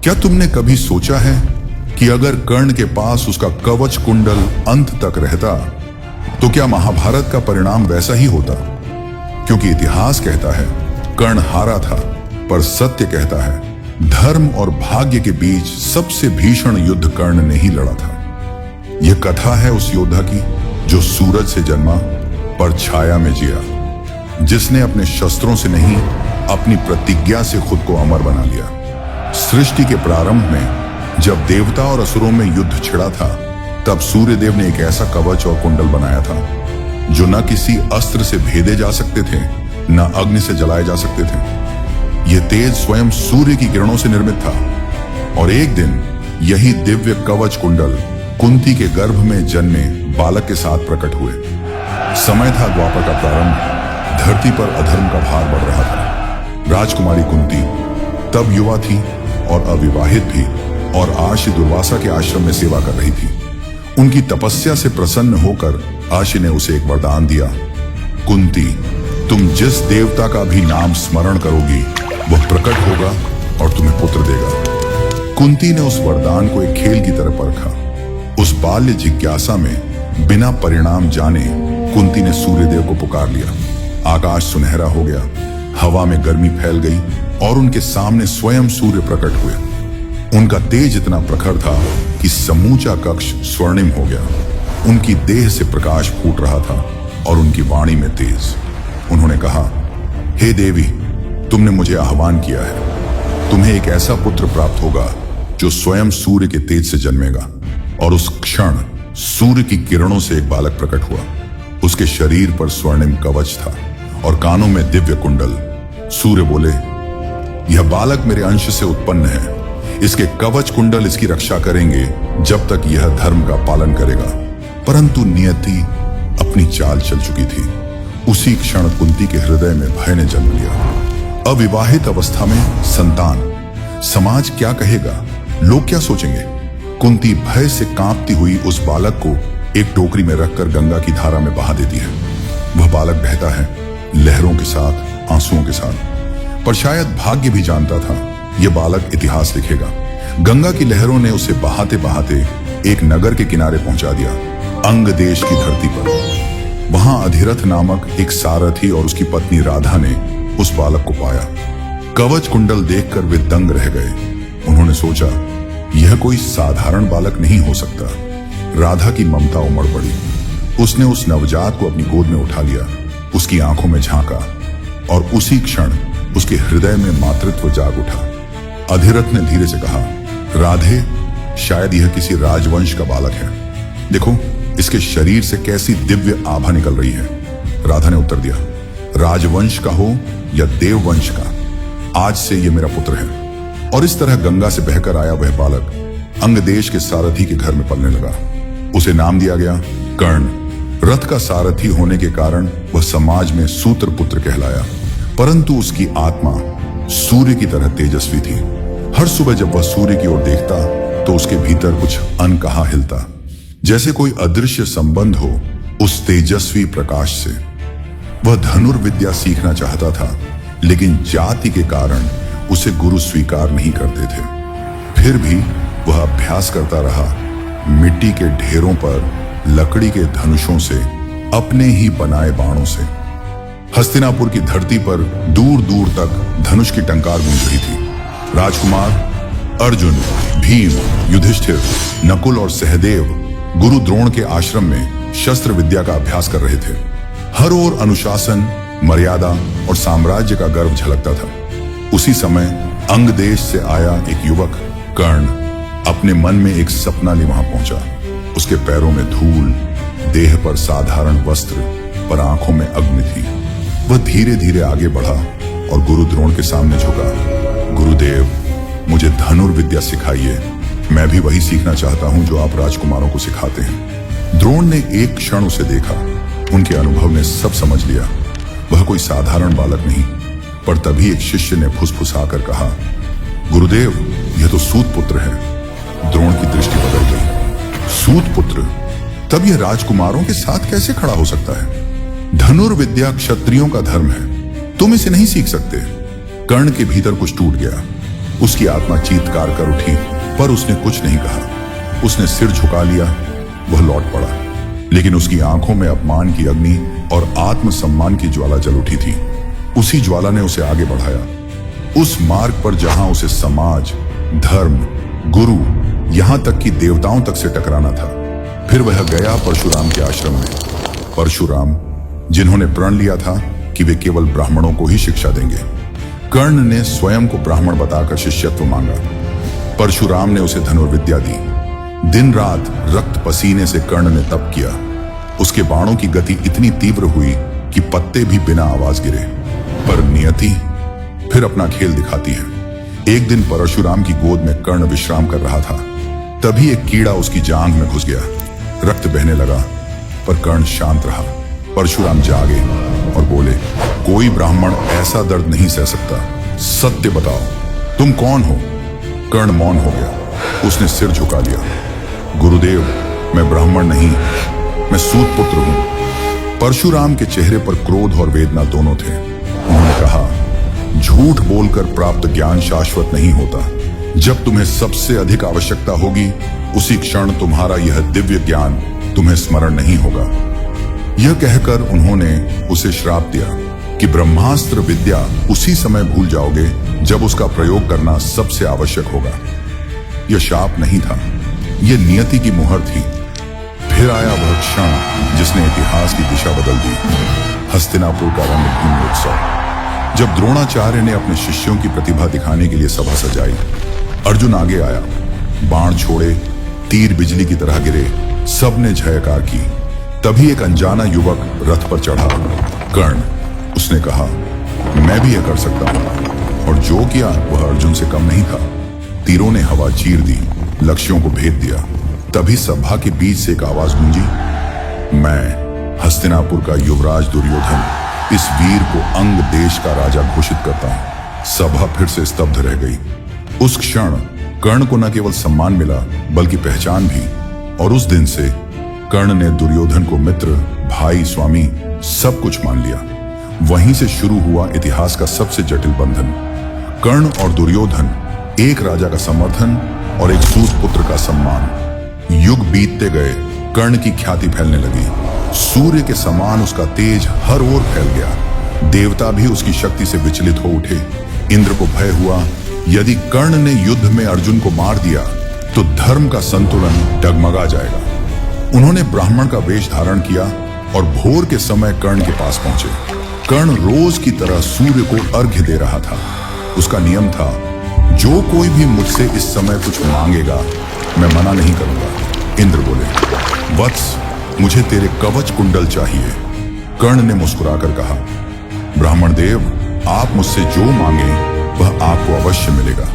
क्या तुमने कभी सोचा है कि अगर कर्ण के पास उसका कवच कुंडल अंत तक रहता तो क्या महाभारत का परिणाम वैसा ही होता? क्योंकि इतिहास कहता है कर्ण हारा था, पर सत्य कहता है धर्म और भाग्य के बीच सबसे भीषण युद्ध कर्ण ने ही लड़ा था। यह कथा है उस योद्धा की जो सूरज से जन्मा पर छाया में जिया, जिसने अपने शस्त्रों से नहीं अपनी प्रतिज्ञा से खुद को अमर बना लिया। सृष्टि के प्रारंभ में जब देवता और असुरों में युद्ध छिड़ा था, तब सूर्यदेव ने एक ऐसा कवच और कुंडल बनाया था जो न किसी अस्त्र से भेदे जा सकते थे, न अग्नि से जलाए जा सकते थे। यह तेज स्वयं सूर्य की किरणों से निर्मित था। और एक दिन यही दिव्य कवच कुंडल कुंती के गर्भ में जन्मे बालक के साथ प्रकट हुए। समय था द्वापर का प्रारंभ, धरती पर अधर्म का भार बढ़ रहा था। राजकुमारी कुंती तब युवा थी और अविवाहित भी, और आशी दुर्वासा के आश्रम में सेवा कर रही थी। उनकी तपस्या से प्रसन्न होकर आशी ने उसे एक वरदान दिया, कुंती, तुम जिस देवता का भी नाम स्मरण करोगी वह प्रकट होगा और तुम्हें पुत्र देगा। कुंती ने उस वरदान को एक खेल की तरह परखा। उस बाल्य जिज्ञासा में बिना परिणाम जाने कुंती ने सूर्यदेव को पुकार लिया। आकाश सुनहरा हो गया, हवा में गर्मी फैल गई और उनके सामने स्वयं सूर्य प्रकट हुए। उनका तेज इतना प्रखर था कि समूचा कक्ष स्वर्णिम हो गया। उनकी देह से प्रकाश फूट रहा था और उनकी वाणी में तेज। उन्होंने कहा, हे देवी, तुमने मुझे आह्वान किया है। तुम्हें एक ऐसा पुत्र प्राप्त होगा जो स्वयं सूर्य के तेज से जन्मेगा। और उस क्षण सूर्य की किरणों से एक बालक प्रकट हुआ। उसके शरीर पर स्वर्णिम कवच था और कानों में दिव्य कुंडल। सूर्य बोले, यह बालक मेरे अंश से उत्पन्न है। इसके कवच कुंडल इसकी रक्षा करेंगे जब तक यह धर्म का पालन करेगा। परंतु नियति अपनी चाल चल चुकी थी। उसी क्षण कुंती के हृदय में भय ने जन्म लिया। अविवाहित अवस्था में संतान, समाज क्या कहेगा, लोग क्या सोचेंगे? कुंती भय से कांपती हुई उस बालक को एक टोकरी में रखकर गंगा की धारा में बहा देती है। वह बालक बहता है, लहरों के साथ, आंसुओं के साथ। पर शायद भाग्य भी जानता था यह बालक इतिहास लिखेगा। गंगा की लहरों ने उसे बहाते बहाते एक नगर के किनारे पहुंचा दिया, अंग देश की धरती पर। वहां अधिरथ नामक एक सारथी और उसकी पत्नी राधा ने उस बालक को पाया। कवच कुंडल देखकर वे दंग रह गए। उन्होंने सोचा, यह कोई साधारण बालक नहीं हो सकता। राधा की ममता उमड़ पड़ी। उसने उस नवजात को अपनी गोद में उठा लिया, उसकी आंखों में झांका और उसी क्षण उसके हृदय में मातृत्व जाग उठा। अधिरथ ने धीरे से कहा, राधे, शायद यह किसी राजवंश का बालक है। देखो, इसके शरीर से कैसी दिव्य आभा निकल रही है। राधा ने उत्तर दिया, राजवंश का हो या देववंश का, आज से यह मेरा पुत्र है। और इस तरह गंगा से बहकर आया वह बालक अंग देश के सारथी के घर में पलने लगा। उसे नाम दिया गया कर्ण। रथ का सारथी होने के कारण वह समाज में सूत्र पुत्र कहलाया। परंतु उसकी आत्मा सूर्य की तरह तेजस्वी थी। हर सुबह जब वह सूर्य की ओर देखता तो उसके भीतर कुछ अनकहा हिलता, जैसे कोई अदृश्य संबंध हो उस तेजस्वी प्रकाश से। वह धनुर्विद्या सीखना चाहता था, लेकिन जाति के कारण उसे गुरु स्वीकार नहीं करते थे। फिर भी वह अभ्यास करता रहा, मिट्टी के ढेरों पर, लकड़ी के धनुषों से, अपने ही बनाए बाणों से। हस्तिनापुर की धरती पर दूर दूर तक धनुष की टंकार गूंज रही थी। राजकुमार अर्जुन, भीम, युधिष्ठिर, नकुल और सहदेव गुरु द्रोण के आश्रम में शस्त्र विद्या का अभ्यास कर रहे थे। हर ओर अनुशासन, मर्यादा और साम्राज्य का गर्व झलकता था। उसी समय अंग देश से आया एक युवक कर्ण अपने मन में एक सपना लिए वहां पहुंचा। उसके पैरों में धूल, देह पर साधारण वस्त्र, पर आंखों में अग्नि थी। वह धीरे धीरे आगे बढ़ा और गुरु द्रोण के सामने झुका। गुरुदेव, मुझे धनुर्विद्या सिखाइए। मैं भी वही सीखना चाहता हूं जो आप राजकुमारों को सिखाते हैं। द्रोण ने एक क्षण उसे देखा। उनके अनुभव ने सब समझ लिया। वह कोई साधारण बालक नहीं। पर तभी एक शिष्य ने फुसफुसाकर कहा, गुरुदेव, यह तो सूत पुत्र है। द्रोण की दृष्टि बदल गई। सूत पुत्र? तब यह राजकुमारों के साथ कैसे खड़ा हो सकता है? धनुर्विद्या क्षत्रियों का धर्म है, तुम इसे नहीं सीख सकते। कर्ण के भीतर कुछ टूट गया। उसकी आत्मा चीत्कार कर उठी, पर उसने कुछ नहीं कहा। उसने सिर झुका लिया। वह लौट पड़ा, लेकिन उसकी आंखों में अपमान की अग्नि और आत्मसम्मान की ज्वाला जल उठी थी। उसी ज्वाला ने उसे आगे बढ़ाया, उस मार्ग पर जहां उसे समाज, धर्म, गुरु, यहां तक कि देवताओं तक से टकराना था। फिर वह गया परशुराम के आश्रम में। परशुराम, जिन्होंने प्रण लिया था कि वे केवल ब्राह्मणों को ही शिक्षा देंगे। कर्ण ने स्वयं को ब्राह्मण बताकर शिष्यत्व मांगा। परशुराम ने उसे धनुर्विद्या दी। दिन रात रक्त पसीने से कर्ण ने तप किया। उसके बाणों की गति इतनी तीव्र हुई कि पत्ते भी बिना आवाज गिरे। पर नियति फिर अपना खेल दिखाती है। एक दिन परशुराम की गोद में कर्ण विश्राम कर रहा था। तभी एक कीड़ा उसकी जांघ में घुस गया। रक्त बहने लगा, पर कर्ण शांत रहा। परशुराम जागे और बोले, कोई ब्राह्मण ऐसा दर्द नहीं सह सकता। सत्य बताओ, तुम कौन हो? कर्ण मौन हो गया। उसने सिर झुका लिया। गुरुदेव, मैं ब्राह्मण नहीं, मैं सूत पुत्र हूं। परशुराम के चेहरे पर क्रोध और वेदना दोनों थे। उन्होंने कहा, झूठ बोलकर प्राप्त ज्ञान शाश्वत नहीं होता। जब तुम्हें सबसे अधिक आवश्यकता होगी, उसी क्षण तुम्हारा यह दिव्य ज्ञान तुम्हें स्मरण नहीं होगा। यह कहकर उन्होंने उसे श्राप दिया कि ब्रह्मास्त्र विद्या उसी समय भूल जाओगे जब उसका प्रयोग करना सबसे आवश्यक होगा। यह शाप नहीं था, यह नियति की मुहर थी। फिर आया वह क्षण जिसने इतिहास की दिशा बदल दी। हस्तिनापुर का रणभूमि उत्सव। जब द्रोणाचार्य ने अपने शिष्यों की प्रतिभा दिखाने के लिए सभा सजाई, अर्जुन आगे आया। बाण छोड़े, तीर बिजली की तरह गिरे, सबने जयकार की। तभी एक अनजाना युवक रथ पर चढ़ा। कर्ण, उसने कहा, मैं भी यह कर सकता हूं। और जो किया वह अर्जुन से कम नहीं था। तीरों ने हवा चीर दी, लक्ष्यों को भेद दिया। तभी सभा के बीच से एक आवाज गूंजी, मैं हस्तिनापुर का युवराज दुर्योधन इस वीर को अंग देश का राजा घोषित करता हूं। सभा फिर से स्तब्ध रह गई। उस क्षण कर्ण को न केवल सम्मान मिला, बल्कि पहचान भी। और उस दिन से कर्ण ने दुर्योधन को मित्र, भाई, स्वामी सब कुछ मान लिया। वहीं से शुरू हुआ इतिहास का सबसे जटिल बंधन। कर्ण और दुर्योधन, एक राजा का समर्थन और एक सूत पुत्र का सम्मान। युग बीतते गए, कर्ण की ख्याति फैलने लगी। सूर्य के समान उसका तेज हर ओर फैल गया। देवता भी उसकी शक्ति से विचलित हो उठे। इंद्र को भय हुआ, यदि कर्ण ने युद्ध में अर्जुन को मार दिया तो धर्म का संतुलन डगमगा जाएगा। उन्होंने ब्राह्मण का वेश धारण किया और भोर के समय कर्ण के पास पहुंचे। कर्ण रोज की तरह सूर्य को अर्घ्य दे रहा था। उसका नियम था, जो कोई भी मुझसे इस समय कुछ मांगेगा, मैं मना नहीं करूंगा। इंद्र बोले, वत्स, मुझे तेरे कवच कुंडल चाहिए। कर्ण ने मुस्कुराकर कहा, ब्राह्मण देव, आप मुझसे जो मांगे वह आपको अवश्य मिलेगा।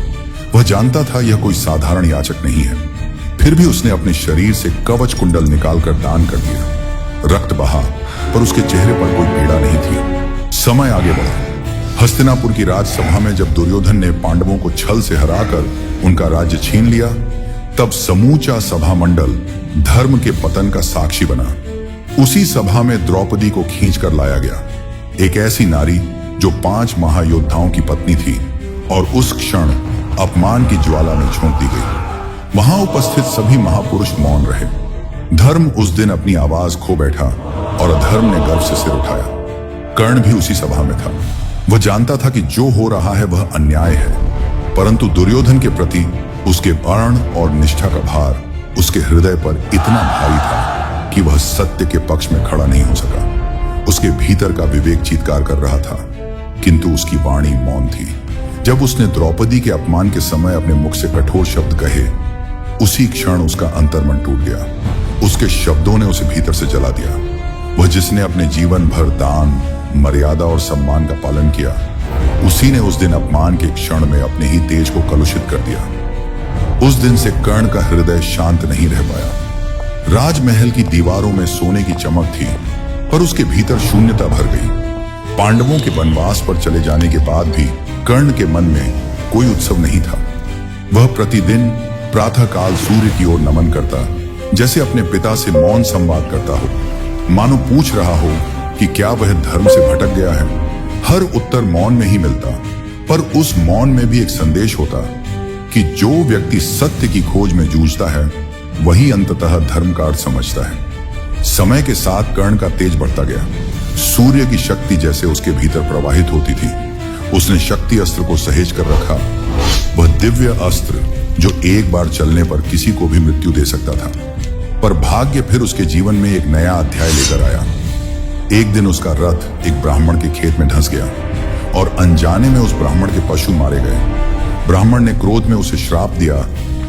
वह जानता था यह कोई साधारण याचक नहीं है। फिर भी उसने अपने शरीर से कवच कुंडल निकालकर दान कर दिया। रक्त बहा, पर उसके चेहरे पर कोई पीड़ा नहीं थी। समय आगे बढ़ा। हस्तिनापुर की राजसभा में जब दुर्योधन ने पांडवों को छल से हराकर उनका राज्य छीन लिया, तब समूचा सभा मंडल धर्म के पतन का साक्षी बना। उसी सभा में द्रौपदी को खींचकर लाया गया, एक ऐसी नारी जो 5 महायोद्धाओं की पत्नी थी, और उस क्षण अपमान की ज्वाला में झोंक दी गई। वहां उपस्थित सभी महापुरुष मौन रहे। धर्म उस दिन अपनी आवाज खो बैठा और अधर्म ने गर्व से सिर उठाया। कर्ण भी उसी सभा में था। वह जानता था कि जो हो रहा है वह अन्याय है, परंतु दुर्योधन के प्रति उसके वर्ण और निष्ठा का भार उसके हृदय पर इतना भारी था कि वह सत्य के पक्ष में खड़ा नहीं हो सका। उसके भीतर का विवेक चीत्कार कर रहा था, किंतु उसकी वाणी मौन थी। जब उसने द्रौपदी के अपमान के समय अपने मुख से कठोर शब्द कहे, उसी क्षण उसका अंतर्मन टूट गया। उसके शब्दों ने उसे भीतर से जला दिया। वह जिसने अपने जीवन भर दान, मर्यादा और सम्मान का पालन किया, उसी ने उस दिन अपमान के क्षण में अपने ही तेज को कलुषित कर दिया। उस दिन से कर्ण का हृदय शांत नहीं रह पाया। राजमहल की दीवारों में सोने की चमक थी, पर उसके भीतर शून्यता भर गई। पांडवों के वनवास पर चले जाने के बाद भी कर्ण के मन में कोई उत्सव नहीं था। वह प्रतिदिन प्रातःकाल सूर्य की ओर नमन करता, जैसे अपने पिता से मौन संवाद करता हो, मानो पूछ रहा हो कि क्या वह धर्म से भटक गया है। हर उत्तर मौन में ही मिलता, पर उस मौन में भी एक संदेश होता कि जो व्यक्ति सत्य की खोज में जूझता है वही अंततः धर्म का अर्थ समझता है। समय के साथ कर्ण का तेज बढ़ता गया। सूर्य की शक्ति जैसे उसके भीतर प्रवाहित होती थी। उसने शक्ति अस्त्र को सहेज कर रखा, वह दिव्य अस्त्र जो एक बार चलने पर किसी को भी मृत्यु दे सकता था। पर भाग्य फिर उसके जीवन में एक नया अध्याय लेकर आया। एक दिन उसका रथ एक ब्राह्मण के खेत में धंस गया और अनजाने में उस ब्राह्मण के पशु मारे गए। ब्राह्मण ने क्रोध में उसे श्राप दिया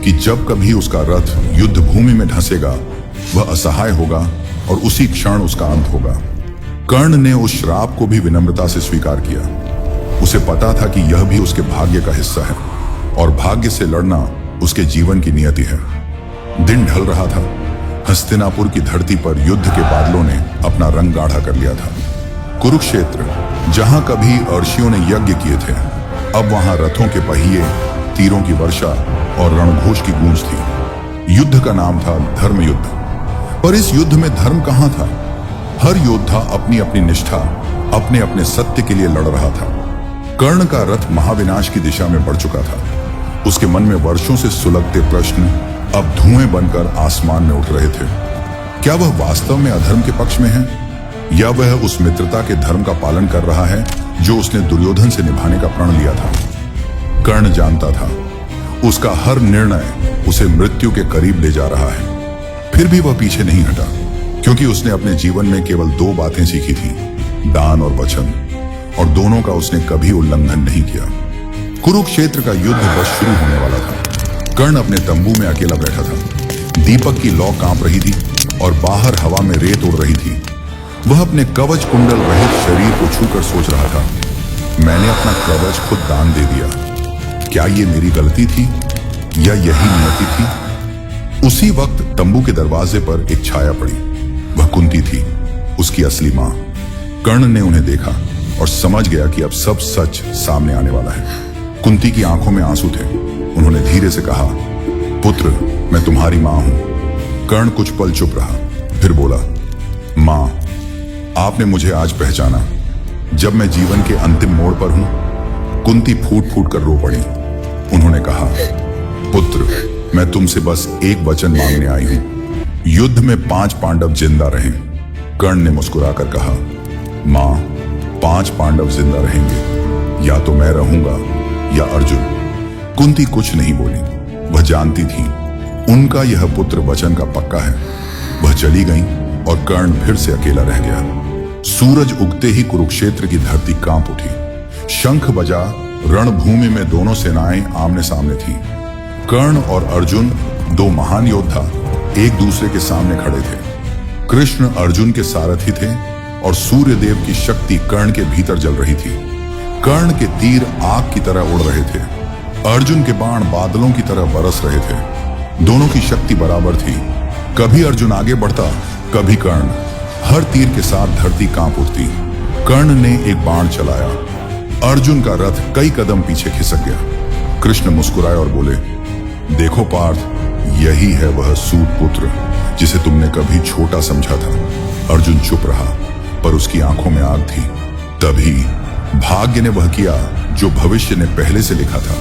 कि जब कभी उसका रथ युद्ध भूमि में धंसेगा वह असहाय होगा और उसी क्षण उसका अंत होगा। कर्ण ने उस श्राप को भी विनम्रता से स्वीकार किया। उसे पता था कि यह भी उसके भाग्य का हिस्सा है और भाग्य से लड़ना उसके जीवन की नियति है। दिन ढल रहा था। हस्तिनापुर की धरती पर युद्ध के बादलों ने अपना रंग गाढ़ा कर लिया था। कुरुक्षेत्र, जहां कभी अर्षियों ने यज्ञ किए थे, अब वहां रथों के पहिए, तीरों की वर्षा और रणघोष की गूंज थी। युद्ध का नाम था धर्म युद्ध, पर इस युद्ध में धर्म कहां था? हर योद्धा अपनी अपनी निष्ठा, अपने अपने सत्य के लिए लड़ रहा था। कर्ण का रथ महाविनाश की दिशा में बढ़ चुका था। उसके मन में वर्षों से सुलगते प्रश्न अब धुएं बनकर आसमान में उठ रहे थे। क्या वह वास्तव में अधर्म के पक्ष में है, या वह उस मित्रता के धर्म का पालन कर रहा है जो उसने दुर्योधन से निभाने का प्रण लिया था? कर्ण जानता था उसका हर निर्णय उसे मृत्यु के करीब ले जा रहा है। फिर भी वह पीछे नहीं हटा, क्योंकि उसने अपने जीवन में केवल दो बातें सीखी थी, दान और वचन, और दोनों का उसने कभी उल्लंघन नहीं किया। कुरुक्षेत्र का युद्ध बस शुरू होने वाला था। कर्ण अपने तंबू में अकेला बैठा था। दीपक की लौ कांप रही थी और बाहर हवा में रेत उड़ रही थी। वह अपने कवच कुंडल रहित शरीर को छूकर सोच रहा था, मैंने अपना कवच खुद दान दे दिया। क्या ये मेरी गलती थी या यही नियति थी? उसी वक्त तंबू के दरवाजे पर एक छाया पड़ी। वह कुंती थी, उसकी असली मां। कर्ण ने उन्हें देखा और समझ गया कि अब सब सच सामने आने वाला है। कुंती की आंखों में आंसू थे। उन्होंने धीरे से कहा, पुत्र, मैं तुम्हारी मां हूं। कर्ण कुछ पल चुप रहा, फिर बोला, मां, आपने मुझे आज पहचाना जब मैं जीवन के अंतिम मोड़ पर हूं। कुंती फूट फूट कर रो पड़ी। उन्होंने कहा, पुत्र, मैं तुमसे बस एक वचन मांगने आई हूं, युद्ध में 5 पांडव जिंदा रहें। कर्ण ने मुस्कुराकर कहा, मां, 5 पांडव जिंदा रहेंगे, या तो मैं रहूंगा या अर्जुन। कुंती कुछ नहीं बोली। वह जानती थी उनका यह पुत्र वचन का पक्का है। वह चली गई और कर्ण फिर से अकेला रह गया। सूरज उगते ही कुरुक्षेत्र की धरती कांप उठी। शंख बजा। रणभूमि में दोनों सेनाएं आमने सामने थीं। कर्ण और अर्जुन, दो महान योद्धा, एक दूसरे के सामने खड़े थे। कृष्ण अर्जुन के सारथी थे और सूर्यदेव की शक्ति कर्ण के भीतर जल रही थी। कर्ण के तीर आग की तरह उड़ रहे थे। अर्जुन के बाण बादलों की तरह बरस रहे थे। दोनों की शक्ति बराबर थी। कभी अर्जुन आगे बढ़ता, कभी कर्ण। हर तीर के साथ धरती कांप उठती। कर्ण ने एक बाण चलाया। अर्जुन का रथ कई कदम पीछे खिसक गया। कृष्ण मुस्कुराए और बोले, देखो पार्थ, यही है वह सूत पुत्र जिसे तुमने कभी छोटा समझा था। अर्जुन चुप रहा, पर उसकी आंखों में आग थी। तभी भाग्य ने वह किया जो भविष्य ने पहले से लिखा था।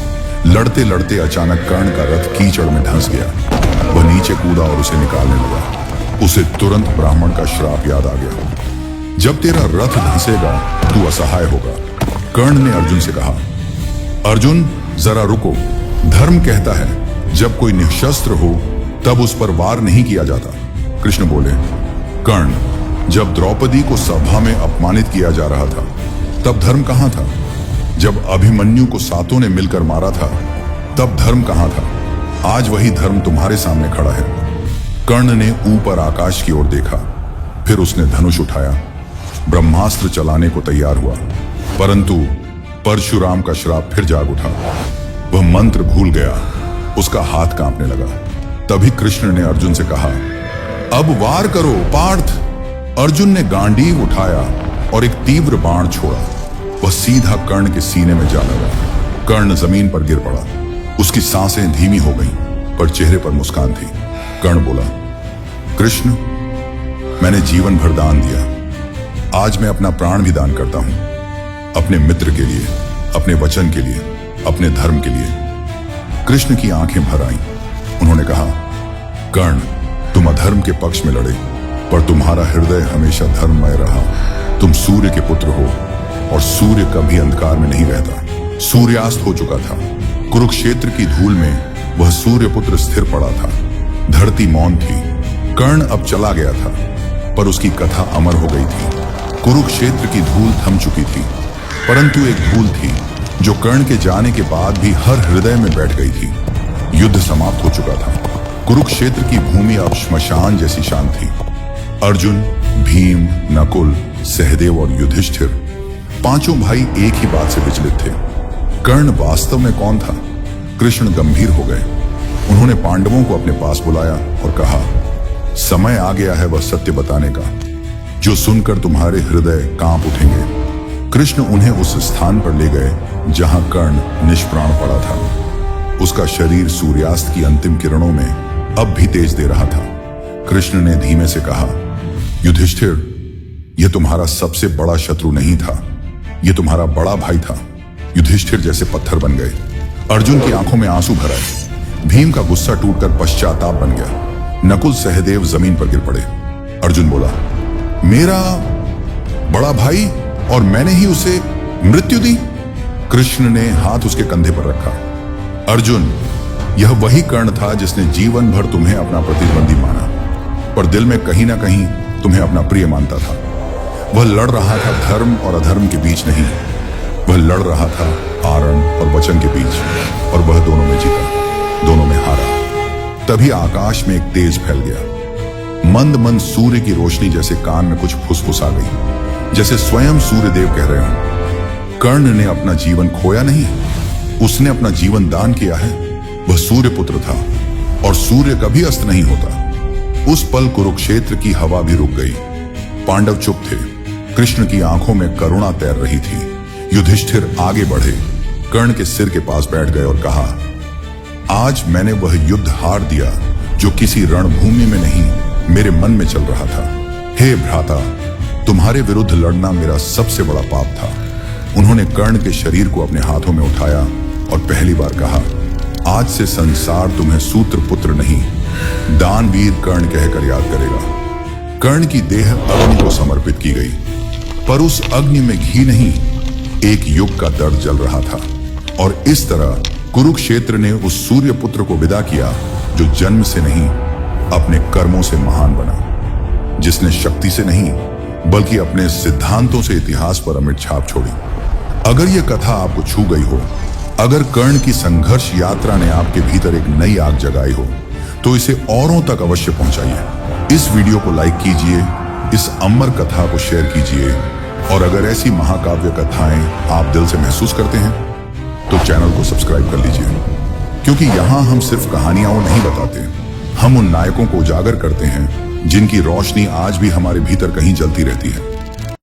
लड़ते लड़ते अचानक कर्ण का रथ कीचड़ में धंस गया। वह नीचे कूदा और उसे निकालने लगा। उसे तुरंत ब्राह्मण का श्राप याद आ गया, जब तेरा रथ धंसेगा तू असहाय होगा। कर्ण ने अर्जुन से कहा, अर्जुन, जरा रुको। धर्म कहता है जब कोई निशस्त्र हो तब उस पर वार नहीं किया जाता। कृष्ण बोले, कर्ण, जब द्रौपदी को सभा में अपमानित किया जा रहा था तब धर्म कहां था? जब अभिमन्यु को सातों ने मिलकर मारा था तब धर्म कहां था? आज वही धर्म तुम्हारे सामने खड़ा है। कर्ण ने ऊपर आकाश की ओर देखा, फिर उसने धनुष उठाया, ब्रह्मास्त्र चलाने को तैयार हुआ। परंतु परशुराम का श्राप फिर जाग उठा। वह मंत्र भूल गया। उसका हाथ कांपने लगा। तभी कृष्ण ने अर्जुन से कहा, अब वार करो पार्थ। अर्जुन ने गांडीव उठाया और एक तीव्र बाण छोड़ा। वह सीधा कर्ण के सीने में जा लगा। कर्ण जमीन पर गिर पड़ा। उसकी सांसें धीमी हो गईं, पर चेहरे पर मुस्कान थी। कर्ण बोला, कृष्ण, मैंने जीवन भर दान दिया, आज मैं अपना प्राण भी दान करता हूं, अपने मित्र के लिए, अपने वचन के लिए, अपने धर्म के लिए। कृष्ण की आंखें भर आईं। उन्होंने कहा, कर्ण, तुम अधर्म के पक्ष में लड़े, पर तुम्हारा हृदय हमेशा धर्ममय रहा। तुम सूर्य के पुत्र हो, और सूर्य कभी अंधकार में नहीं रहता। सूर्यास्त हो चुका था। कुरुक्षेत्र की धूल में वह सूर्य पुत्र स्थिर पड़ा था। धरती मौन थी। कर्ण अब चला गया था, पर उसकी कथा अमर हो गई थी। कुरुक्षेत्र की धूल थम चुकी थी, परंतु एक धूल थी जो कर्ण के जाने के बाद भी हर हृदय में बैठ गई थी। युद्ध समाप्त हो चुका था। कुरुक्षेत्र की भूमि अब श्मशान जैसी शांत थी। अर्जुन, भीम, नकुल, सहदेव और युधिष्ठिर, पांचों भाई एक ही बात से विचलित थे। कर्ण वास्तव में कौन था? कृष्ण गंभीर हो गए। उन्होंने पांडवों को अपने पास बुलाया और कहा, समय आ गया है वह सत्य बताने का, जो सुनकर तुम्हारे हृदय कांप उठेंगे। कृष्ण उन्हें उस स्थान पर ले गए जहां कर्ण निष्प्राण पड़ा था। उसका शरीर सूर्यास्त की अंतिम किरणों में अब भी तेज दे रहा था। कृष्ण ने धीमे से कहा, युधिष्ठिर, यह तुम्हारा सबसे बड़ा शत्रु नहीं था, यह तुम्हारा बड़ा भाई था। युधिष्ठिर जैसे पत्थर बन गए। अर्जुन की आंखों में आंसू भर आए। भीम का गुस्सा टूटकर पश्चाताप बन गया। नकुल, सहदेव जमीन पर गिर पड़े। अर्जुन बोला, मेरा बड़ा भाई, और मैंने ही उसे मृत्यु दी? कृष्ण ने हाथ उसके कंधे पर रखा। अर्जुन, यह वही कर्ण था जिसने जीवन भर तुम्हें अपना प्रतिद्वंदी माना, पर दिल में कहीं ना कहीं तुम्हें अपना प्रिय मानता था। वह लड़ रहा था धर्म और अधर्म के बीच नहीं, वह लड़ रहा था आरण और वचन के बीच, और वह दोनों में जीता, दोनों में हारा। तभी आकाश में एक तेज फैल गया। मंद मंद सूर्य की रोशनी जैसे कान में कुछ फुसफुस आ गई, जैसे स्वयं सूर्यदेव कह रहे हो, कर्ण ने अपना जीवन खोया नहीं, उसने अपना जीवन दान किया है। वह सूर्य पुत्र था, और सूर्य कभी अस्त नहीं होता। उस पल कुरुक्षेत्र की हवा भी रुक गई। पांडव चुप थे। कृष्ण की आंखों में करुणा तैर रही थी। युधिष्ठिर आगे बढ़े, कर्ण के सिर के पास बैठ गए और कहा, आज मैंने वह युद्ध हार दिया जो किसी रणभूमि में नहीं, मेरे मन में चल रहा था। हे भ्राता, तुम्हारे विरुद्ध लड़ना मेरा सबसे बड़ा पाप था। उन्होंने कर्ण के शरीर को अपने हाथों में उठाया और पहली बार कहा, आज से संसार तुम्हें सूत्र पुत्र नहीं, दानवीर कर्ण कहकर याद करेगा। कर्ण की देह अग्नि को समर्पित की गई, पर उस अग्नि में घी नहीं, एक युग का दर्द जल रहा था। और इस तरह कुरुक्षेत्र ने उस सूर्य पुत्र को विदा किया जो जन्म से नहीं, अपने कर्मों से महान बना, जिसने शक्ति से नहीं बल्कि अपने सिद्धांतों से इतिहास पर अमिट छाप छोड़ी। अगर यह कथा आपको छू गई हो, अगर कर्ण की संघर्ष यात्रा ने आपके भीतर एक नई आग जगाई हो, तो इसे औरों तक अवश्य पहुंचाइए। इस वीडियो को लाइक कीजिए, इस अमर कथा को शेयर कीजिए, और अगर ऐसी महाकाव्य कथाएं आप दिल से महसूस करते हैं तो चैनल को सब्सक्राइब कर लीजिए, क्योंकि यहाँ हम सिर्फ कहानियां नहीं बताते, हम उन नायकों को उजागर करते हैं जिनकी रोशनी आज भी हमारे भीतर कहीं जलती रहती है।